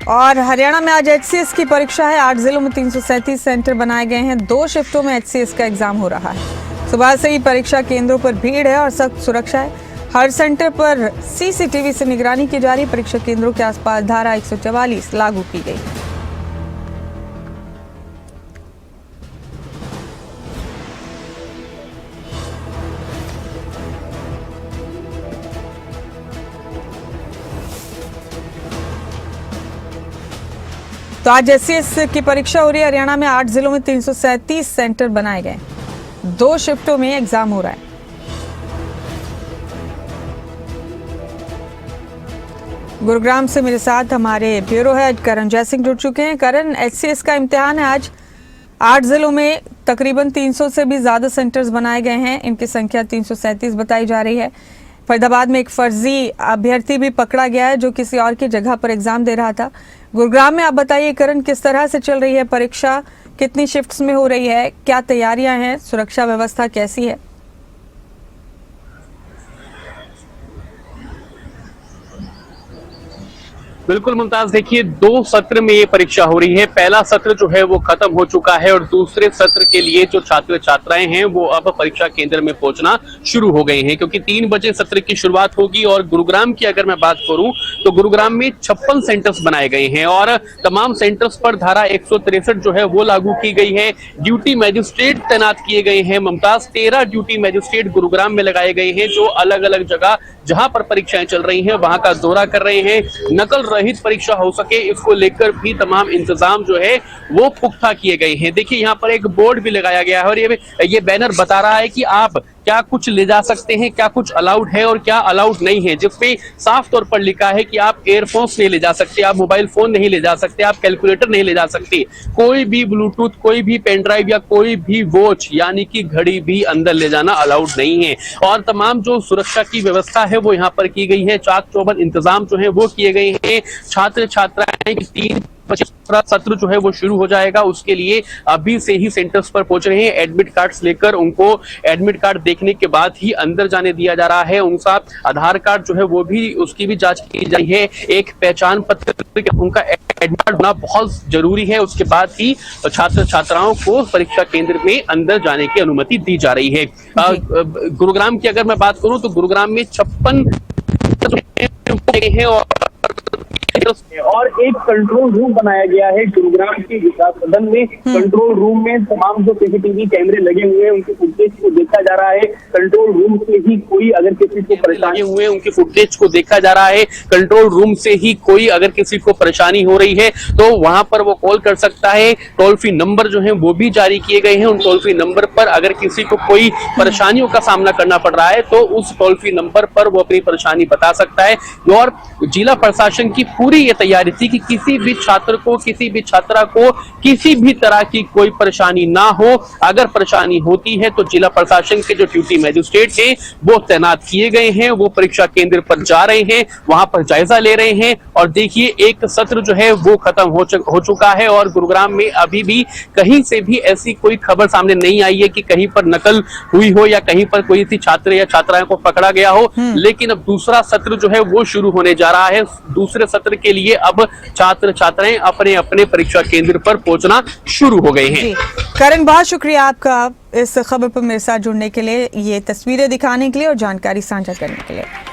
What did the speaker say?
और हरियाणा में आज एचसीएस की परीक्षा है। 8 जिलों में 337 सेंटर बनाए गए हैं। 2 शिफ्टों में एचसीएस का एग्जाम हो रहा है। सुबह से ही परीक्षा केंद्रों पर भीड़ है और सख्त सुरक्षा है। हर सेंटर पर सीसीटीवी से निगरानी की जा रही। परीक्षा केंद्रों के आसपास धारा 144 लागू की गई है। तो आज एचसीएस की परीक्षा हो रही है। हरियाणा में 8 जिलों में 337 सेंटर बनाए गए। 2 शिफ्टों में एग्जाम हो रहा है। गुरुग्राम से मेरे साथ हमारे ब्यूरो हेड करण जयसिंह जुड़ चुके हैं। करण, एचसीएस का इम्तिहान है आज। 8 जिलों में तकरीबन 300 से भी ज्यादा सेंटर्स बनाए गए हैं। इनकी संख्या 337 बताई जा रही है। फरीदाबाद में एक फर्जी अभ्यर्थी भी पकड़ा गया है जो किसी और की जगह पर एग्जाम दे रहा था। गुरुग्राम में आप बताइए करण, किस तरह से चल रही है परीक्षा, कितनी शिफ्ट्स में हो रही है, क्या तैयारियां हैं, सुरक्षा व्यवस्था कैसी है? बिल्कुल मुमताज, देखिए 2 सत्र में ये परीक्षा हो रही है। पहला सत्र जो है वो खत्म हो चुका है और दूसरे सत्र के लिए जो छात्र छात्राएं हैं वो अब परीक्षा केंद्र में पहुंचना शुरू हो गए हैं, क्योंकि 3 बजे सत्र की शुरुआत होगी। और गुरुग्राम की अगर मैं बात करूं तो गुरुग्राम में 56 सेंटर्स बनाए गए हैं और तमाम सेंटर्स पर धारा 163 जो है वो लागू की गई है। ड्यूटी मैजिस्ट्रेट तैनात किए गए हैं मुमताज। 13 ड्यूटी मैजिस्ट्रेट गुरुग्राम में लगाए गए हैं जो अलग अलग जगह जहां पर परीक्षाएं चल रही हैं वहां का दौरा कर रहे हैं। नकल रहित परीक्षा हो सके इसको लेकर भी तमाम इंतजाम जो है वो पुख्ता किए गए हैं। देखिए यहाँ पर एक बोर्ड भी लगाया गया है और ये बैनर बता रहा है कि आप क्या कुछ ले जा सकते हैं, क्या कुछ अलाउड है और क्या अलाउड नहीं है, जिसपे साफ तौर पर लिखा है कि आप एयरफोन्स नहीं ले जा सकते, आप मोबाइल फोन नहीं ले जा सकते, आप कैलकुलेटर नहीं ले जा सकते, कोई भी ब्लूटूथ, कोई भी पेन ड्राइव या कोई भी वॉच यानी कि घड़ी भी अंदर ले जाना अलाउड नहीं है। और तमाम जो सुरक्षा की व्यवस्था है वो यहाँ पर की गई है। चाक चौबंद इंतजाम जो है वो किए गए हैं। छात्र छात्राएं 3 सत्र जो है वो शुरू हो जाएगा, उसके लिए अभी से ही सेंटर्स पर पहुंच रहे हैं। एडमिट कार्ड्स लेकर उनको एडमिट कार्ड देखने के बाद ही अंदर जाने दिया जा रहा है। उनका आधार कार्ड जो है वो भी उसकी भी जांच की जा रही है। एक पहचान पत्र, उनका एडमिट कार्ड होना बहुत जरूरी है। उसके बाद ही छात्र छात्राओं को परीक्षा केंद्र में अंदर जाने की अनुमति दी जा रही है। गुरुग्राम की अगर मैं बात करूं तो गुरुग्राम में 56 हैं और एक कंट्रोल रूम बनाया गया है गुरुग्राम के विकास सदन में। कंट्रोल रूम में तमाम जो सीसीटीवी कैमरे लगे हुए हैं उनके फुटेज को देखा जा रहा है। कंट्रोल रूम से ही कोई अगर किसी को परेशानी हुए उनके फुटेज को देखा जा रहा है। कंट्रोल रूम से ही कोई अगर किसी को परेशानी हो रही है तो वहां पर वो कॉल कर सकता है। टोल फ्री नंबर जो है वो भी जारी किए गए हैं। उन टोल फ्री नंबर पर अगर किसी को कोई परेशानियों का सामना करना पड़ रहा है तो उस टोल फ्री नंबर पर वो अपनी परेशानी बता सकता है। और जिला प्रशासन की पूरी ये तैयारी थी कि किसी भी छात्र को, किसी भी छात्रा को किसी भी तरह की कोई परेशानी ना हो। अगर परेशानी होती है तो जिला प्रशासन के जो ड्यूटी मैजिस्ट्रेट हैं वो तैनात किए गए हैं। वो परीक्षा केंद्र पर जा रहे हैं, वहां पर जायजा ले रहे हैं। और देखिए एक सत्र जो है वो खत्म हो चुका है और गुरुग्राम में अभी भी कहीं से भी ऐसी कोई खबर सामने नहीं आई है कि कहीं पर नकल हुई हो या कहीं पर कोई छात्र या छात्राओं को पकड़ा गया हो। लेकिन अब दूसरा सत्र जो है वो शुरू होने जा रहा है। दूसरे सत्र के लिए अब छात्र छात्राएं अपने अपने परीक्षा केंद्र पर पहुंचना शुरू हो गए हैं। करण, बहुत शुक्रिया आपका इस खबर पर मेरे साथ जुड़ने के लिए, ये तस्वीरें दिखाने के लिए और जानकारी साझा करने के लिए।